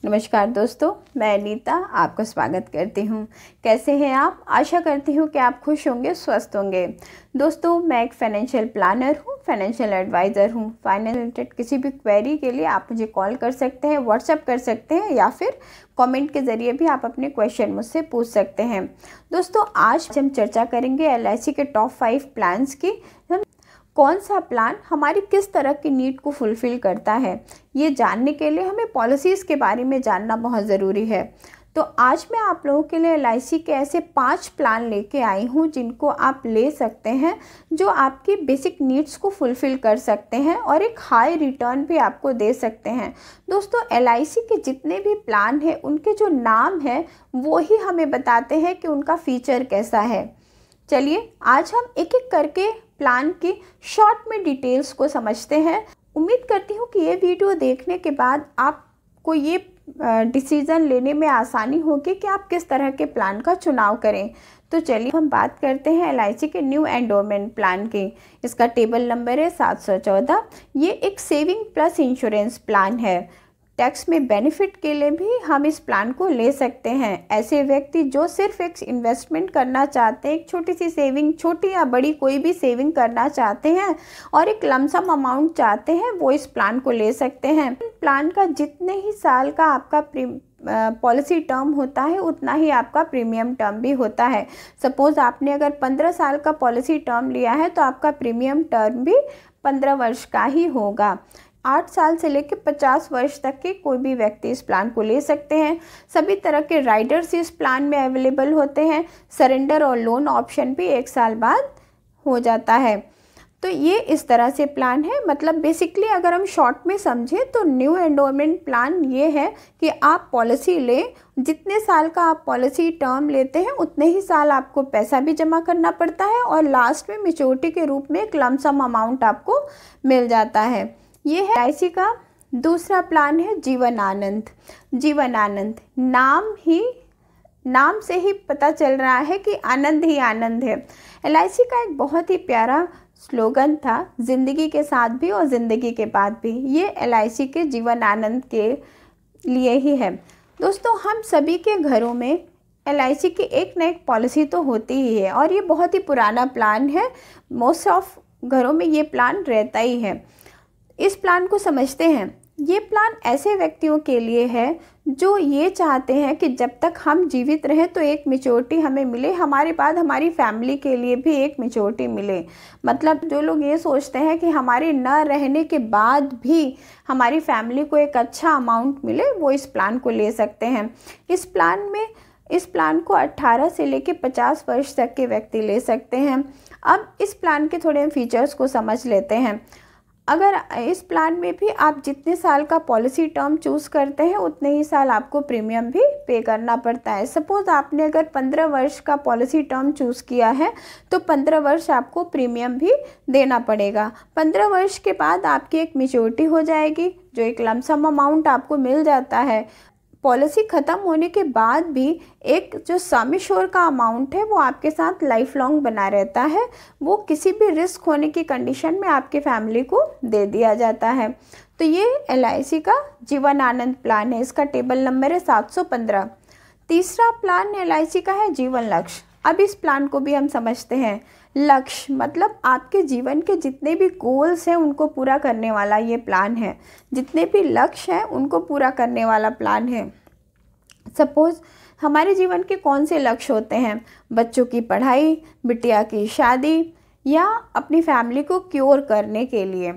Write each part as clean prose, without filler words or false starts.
नमस्कार दोस्तों, मैं अनीता आपका स्वागत करती हूँ। कैसे हैं आप? आशा करती हूँ कि आप खुश होंगे, स्वस्थ होंगे। दोस्तों, मैं एक फाइनेंशियल प्लानर हूँ, फाइनेंशियल एडवाइज़र हूँ। फाइनेंस रिलेटेड किसी भी क्वेरी के लिए आप मुझे कॉल कर सकते हैं, व्हाट्सएप कर सकते हैं या फिर कमेंट के ज़रिए भी आप अपने क्वेश्चन मुझसे पूछ सकते हैं। दोस्तों, आज हम चर्चा करेंगे LIC के टॉप 5 प्लान्स की। कौन सा प्लान हमारी किस तरह की नीड को फुलफ़िल करता है, ये जानने के लिए हमें पॉलिसीज़ के बारे में जानना बहुत ज़रूरी है। तो आज मैं आप लोगों के लिए LIC के ऐसे 5 प्लान लेके आई हूँ जिनको आप ले सकते हैं, जो आपकी बेसिक नीड्स को फुलफ़िल कर सकते हैं और एक हाई रिटर्न भी आपको दे सकते हैं। दोस्तों, LIC के जितने भी प्लान हैं उनके जो नाम है वो ही हमें बताते हैं कि उनका फ़ीचर कैसा है। चलिए आज हम एक एक करके प्लान की शॉर्ट में डिटेल्स को समझते हैं। उम्मीद करती हूँ कि ये वीडियो देखने के बाद आपको ये डिसीज़न लेने में आसानी होगी कि आप किस तरह के प्लान का चुनाव करें। तो चलिए हम बात करते हैं LIC के न्यू एंडोमेंट प्लान की। इसका टेबल नंबर है 714। ये एक सेविंग प्लस इंश्योरेंस प्लान है। टैक्स में बेनिफिट के लिए भी हम इस प्लान को ले सकते हैं। ऐसे व्यक्ति जो सिर्फ एक इन्वेस्टमेंट करना चाहते हैं, एक छोटी सी सेविंग, छोटी या बड़ी कोई भी सेविंग करना चाहते हैं और एक लमसम अमाउंट चाहते हैं, वो इस प्लान को ले सकते हैं। प्लान का जितने ही साल का आपका पॉलिसी टर्म होता है उतना ही आपका प्रीमियम टर्म भी होता है। सपोज़ आपने अगर 15 साल का पॉलिसी टर्म लिया है तो आपका प्रीमियम टर्म भी 15 वर्ष का ही होगा। 8 साल से लेकर 50 वर्ष तक के कोई भी व्यक्ति इस प्लान को ले सकते हैं। सभी तरह के राइडर्स इस प्लान में अवेलेबल होते हैं। सरेंडर और लोन ऑप्शन भी 1 साल बाद हो जाता है। तो ये इस तरह से प्लान है। मतलब बेसिकली अगर हम शॉर्ट में समझें तो न्यू एंडोमेंट प्लान ये है कि आप पॉलिसी लें, जितने साल का आप पॉलिसी टर्म लेते हैं उतने ही साल आपको पैसा भी जमा करना पड़ता है और लास्ट में मैच्योरिटी के रूप में एक लमसम अमाउंट आपको मिल जाता है। ये है LIC का दूसरा प्लान है जीवन आनंद। जीवन आनंद नाम से ही पता चल रहा है कि आनंद ही आनंद है। LIC का एक बहुत ही प्यारा स्लोगन था, ज़िंदगी के साथ भी और ज़िंदगी के बाद भी। ये LIC के जीवन आनंद के लिए ही है। दोस्तों, हम सभी के घरों में LIC की एक न एक पॉलिसी तो होती ही है और ये बहुत ही पुराना प्लान है। मोस्ट ऑफ घरों में ये प्लान रहता ही है। इस प्लान को समझते हैं। ये प्लान ऐसे व्यक्तियों के लिए है जो ये चाहते हैं कि जब तक हम जीवित रहें तो एक मैच्योरिटी हमें मिले, हमारे बाद हमारी फैमिली के लिए भी एक मैच्योरिटी मिले। मतलब जो लोग ये सोचते हैं कि हमारे न रहने के बाद भी हमारी फैमिली को एक अच्छा अमाउंट मिले, वो इस प्लान को ले सकते हैं। इस प्लान को 18 से लेकर 50 वर्ष तक के व्यक्ति ले सकते हैं। अब इस प्लान के थोड़े हम फीचर्स को समझ लेते हैं। अगर इस प्लान में भी आप जितने साल का पॉलिसी टर्म चूज़ करते हैं उतने ही साल आपको प्रीमियम भी पे करना पड़ता है। सपोज़ आपने अगर 15 वर्ष का पॉलिसी टर्म चूज़ किया है तो 15 वर्ष आपको प्रीमियम भी देना पड़ेगा। 15 वर्ष के बाद आपकी एक मैच्योरिटी हो जाएगी, जो एक लमसम अमाउंट आपको मिल जाता है। पॉलिसी ख़त्म होने के बाद भी एक जो सम एश्योर्ड का अमाउंट है वो आपके साथ लाइफ लॉन्ग बना रहता है। वो किसी भी रिस्क होने की कंडीशन में आपके फैमिली को दे दिया जाता है। तो ये LIC का जीवन आनंद प्लान है। इसका टेबल नंबर है 715। तीसरा प्लान LIC का है जीवन लक्ष्य। अब इस प्लान को भी हम समझते हैं। लक्ष्य मतलब आपके जीवन के जितने भी गोल्स हैं उनको पूरा करने वाला ये प्लान है। जितने भी लक्ष्य हैं उनको पूरा करने वाला प्लान है। सपोज़ हमारे जीवन के कौन से लक्ष्य होते हैं? बच्चों की पढ़ाई, बिटिया की शादी या अपनी फैमिली को क्योर करने के लिए।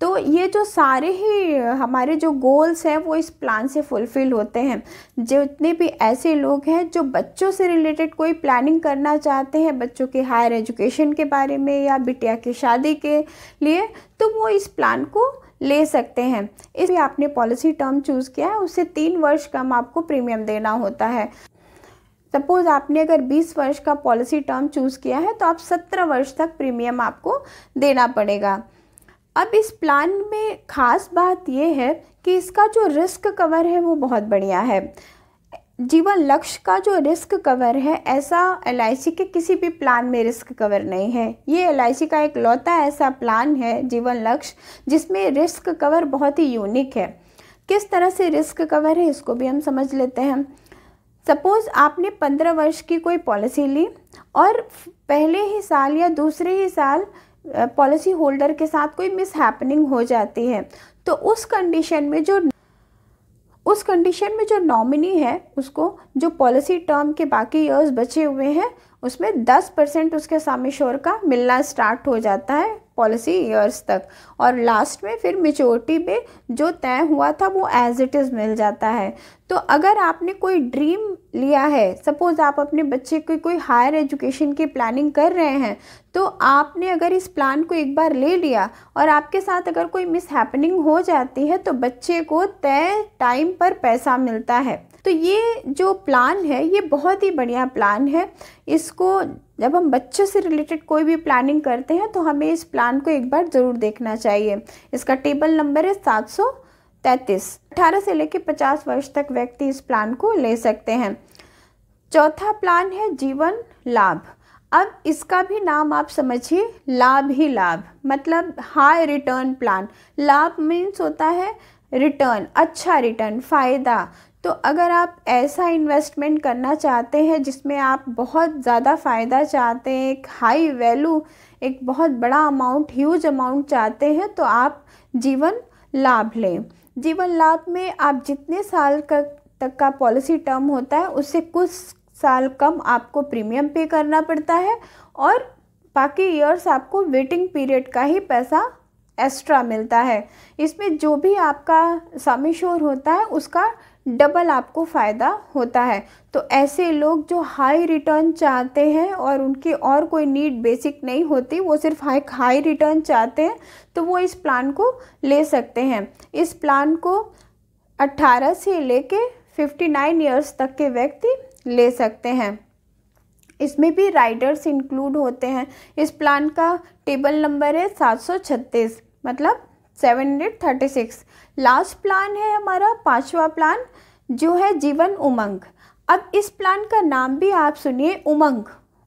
तो ये जो सारे ही हमारे जो गोल्स हैं वो इस प्लान से फुलफ़िल होते हैं। जितने भी ऐसे लोग हैं जो बच्चों से रिलेटेड कोई प्लानिंग करना चाहते हैं, बच्चों के हायर एजुकेशन के बारे में या बिटिया की शादी के लिए, तो वो इस प्लान को ले सकते हैं। इसलिए आपने पॉलिसी टर्म चूज़ किया है उससे 3 वर्ष कम आपको प्रीमियम देना होता है। सपोज़ आपने अगर 20 वर्ष का पॉलिसी टर्म चूज़ किया है तो आप 17 वर्ष तक प्रीमियम आपको देना पड़ेगा। अब इस प्लान में ख़ास बात यह है कि इसका जो रिस्क कवर है वो बहुत बढ़िया है। जीवन लक्ष्य का जो रिस्क कवर है, ऐसा LIC के किसी भी प्लान में रिस्क कवर नहीं है। ये LIC का एक लौता ऐसा प्लान है जीवन लक्ष्य जिसमें रिस्क कवर बहुत ही यूनिक है। किस तरह से रिस्क कवर है इसको भी हम समझ लेते हैं। सपोज़ आपने 15 वर्ष की कोई पॉलिसी ली और पहले ही साल या दूसरे ही साल पॉलिसी होल्डर के साथ कोई मिस हैपनिंग हो जाती है, तो उस कंडीशन में जो नॉमिनी है उसको जो पॉलिसी टर्म के बाकी ईयर्स बचे हुए हैं उसमें 10% उसके सम एश्योर्ड का मिलना स्टार्ट हो जाता है पॉलिसी ईयर्स तक, और लास्ट में फिर मैच्योरिटी में जो तय हुआ था वो एज इट इज़ मिल जाता है। तो अगर आपने कोई ड्रीम लिया है, सपोज़ आप अपने बच्चे की कोई हायर एजुकेशन की प्लानिंग कर रहे हैं, तो आपने अगर इस प्लान को एक बार ले लिया और आपके साथ अगर कोई मिस हैपनिंग हो जाती है तो बच्चे को तय टाइम पर पैसा मिलता है। तो ये जो प्लान है ये बहुत ही बढ़िया प्लान है। इसको जब हम बच्चों से रिलेटेड कोई भी प्लानिंग करते हैं तो हमें इस प्लान को एक बार ज़रूर देखना चाहिए। इसका टेबल नंबर है 733। 18 से लेकर 50 वर्ष तक व्यक्ति इस प्लान को ले सकते हैं। चौथा प्लान है जीवन लाभ। अब इसका भी नाम आप समझिए, लाभ ही लाभ, मतलब हाई रिटर्न प्लान। लाभ मीन्स होता है रिटर्न, अच्छा रिटर्न, फ़ायदा। तो अगर आप ऐसा इन्वेस्टमेंट करना चाहते हैं जिसमें आप बहुत ज़्यादा फ़ायदा चाहते हैं, एक हाई वैल्यू, एक बहुत बड़ा अमाउंट, ह्यूज अमाउंट चाहते हैं, तो आप जीवन लाभ लें। जीवन लाभ में आप जितने साल तक का पॉलिसी टर्म होता है उससे कुछ साल कम आपको प्रीमियम पे करना पड़ता है और बाकी ईयर्स आपको वेटिंग पीरियड का ही पैसा एक्स्ट्रा मिलता है। इसमें जो भी आपका सम एश्योर्ड होता है उसका डबल आपको फ़ायदा होता है। तो ऐसे लोग जो हाई रिटर्न चाहते हैं और उनकी और कोई नीड बेसिक नहीं होती, वो सिर्फ हाई रिटर्न चाहते हैं, तो वो इस प्लान को ले सकते हैं। इस प्लान को 18 से लेके 59 ईयर्स तक के व्यक्ति ले सकते हैं। इसमें भी राइडर्स इंक्लूड होते हैं। इस प्लान का टेबल नंबर है 736, मतलब 736। लास्ट प्लान है हमारा 5वां प्लान, जो है जीवन उमंग। अब इस प्लान का नाम भी आप सुनिए, उमंग।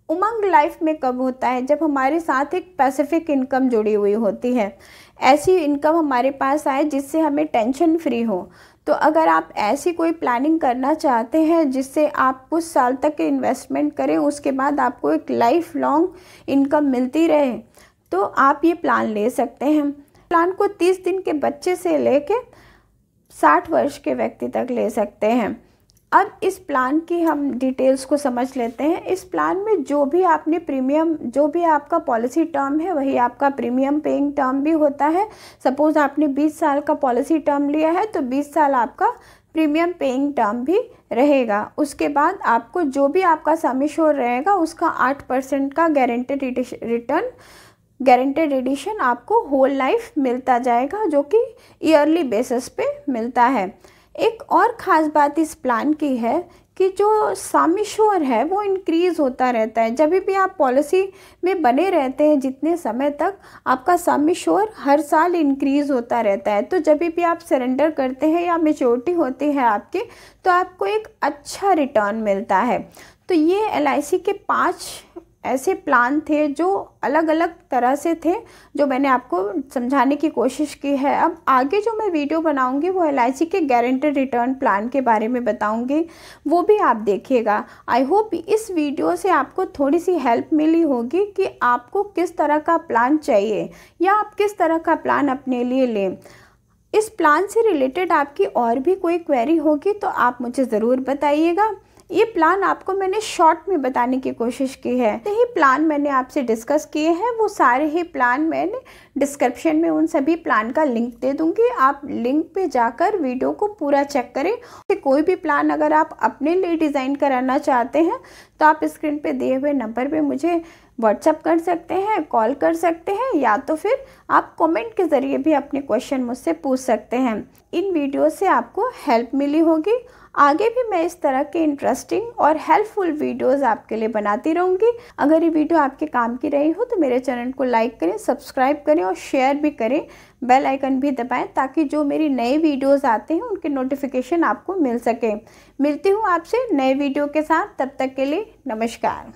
उमंग लाइफ में कब होता है? जब हमारे साथ एक पैसिफिक इनकम जुड़ी हुई होती है, ऐसी इनकम हमारे पास आए जिससे हमें टेंशन फ्री हो। तो अगर आप ऐसी कोई प्लानिंग करना चाहते हैं जिससे आप कुछ साल तक इन्वेस्टमेंट करें, उसके बाद आपको एक लाइफ लॉन्ग इनकम मिलती रहे, तो आप ये प्लान ले सकते हैं। प्लान को 30 दिन के बच्चे से लेके 60 वर्ष के व्यक्ति तक ले सकते हैं। अब इस प्लान की हम डिटेल्स को समझ लेते हैं। इस प्लान में जो भी आपने प्रीमियम, जो भी आपका पॉलिसी टर्म है वही आपका प्रीमियम पेइंग टर्म भी होता है। सपोज़ आपने 20 साल का पॉलिसी टर्म लिया है तो 20 साल आपका प्रीमियम पेइंग टर्म भी रहेगा। उसके बाद आपको जो भी आपका सम एश्योर्ड रहेगा उसका 8% का गारंटेड एडिशन आपको होल लाइफ मिलता जाएगा, जो कि ईयरली बेसिस पे मिलता है। एक और ख़ास बात इस प्लान की है कि जो सम एश्योर्ड है वो इंक्रीज़ होता रहता है। जब भी आप पॉलिसी में बने रहते हैं जितने समय तक, आपका सम एश्योर्ड हर साल इंक्रीज़ होता रहता है। तो जब भी आप सरेंडर करते हैं या मैच्योरिटी होती है आपकी, तो आपको एक अच्छा रिटर्न मिलता है। तो ये LIC के 5 ऐसे प्लान थे जो अलग अलग तरह से थे, जो मैंने आपको समझाने की कोशिश की है। अब आगे जो मैं वीडियो बनाऊंगी वो LIC के गारंटेड रिटर्न प्लान के बारे में बताऊंगी, वो भी आप देखिएगा। आई होप इस वीडियो से आपको थोड़ी सी हेल्प मिली होगी कि आपको किस तरह का प्लान चाहिए या आप किस तरह का प्लान अपने लिए लें। इस प्लान से रिलेटेड आपकी और भी कोई क्वेरी होगी तो आप मुझे ज़रूर बताइएगा। ये प्लान आपको मैंने शॉर्ट में बताने की कोशिश की है। यही प्लान मैंने आपसे डिस्कस किए हैं, वो सारे ही प्लान मैंने डिस्क्रिप्शन में उन सभी प्लान का लिंक दे दूंगी। आप लिंक पे जाकर वीडियो को पूरा चेक करें। कोई भी प्लान अगर आप अपने लिए डिज़ाइन कराना चाहते हैं तो आप स्क्रीन पे दिए हुए नंबर पे मुझे व्हाट्सअप कर सकते हैं, कॉल कर सकते हैं, या तो फिर आप कमेंट के ज़रिए भी अपने क्वेश्चन मुझसे पूछ सकते हैं। इन वीडियो से आपको हेल्प मिली होगी। आगे भी मैं इस तरह के इंटरेस्टिंग और हेल्पफुल वीडियोस आपके लिए बनाती रहूँगी। अगर ये वीडियो आपके काम की रही हो तो मेरे चैनल को लाइक करें, सब्सक्राइब करें और शेयर भी करें। बेल आइकन भी दबाएं ताकि जो मेरी नए वीडियोस आते हैं उनके नोटिफिकेशन आपको मिल सके। मिलती हूँ आपसे नए वीडियो के साथ, तब तक के लिए नमस्कार।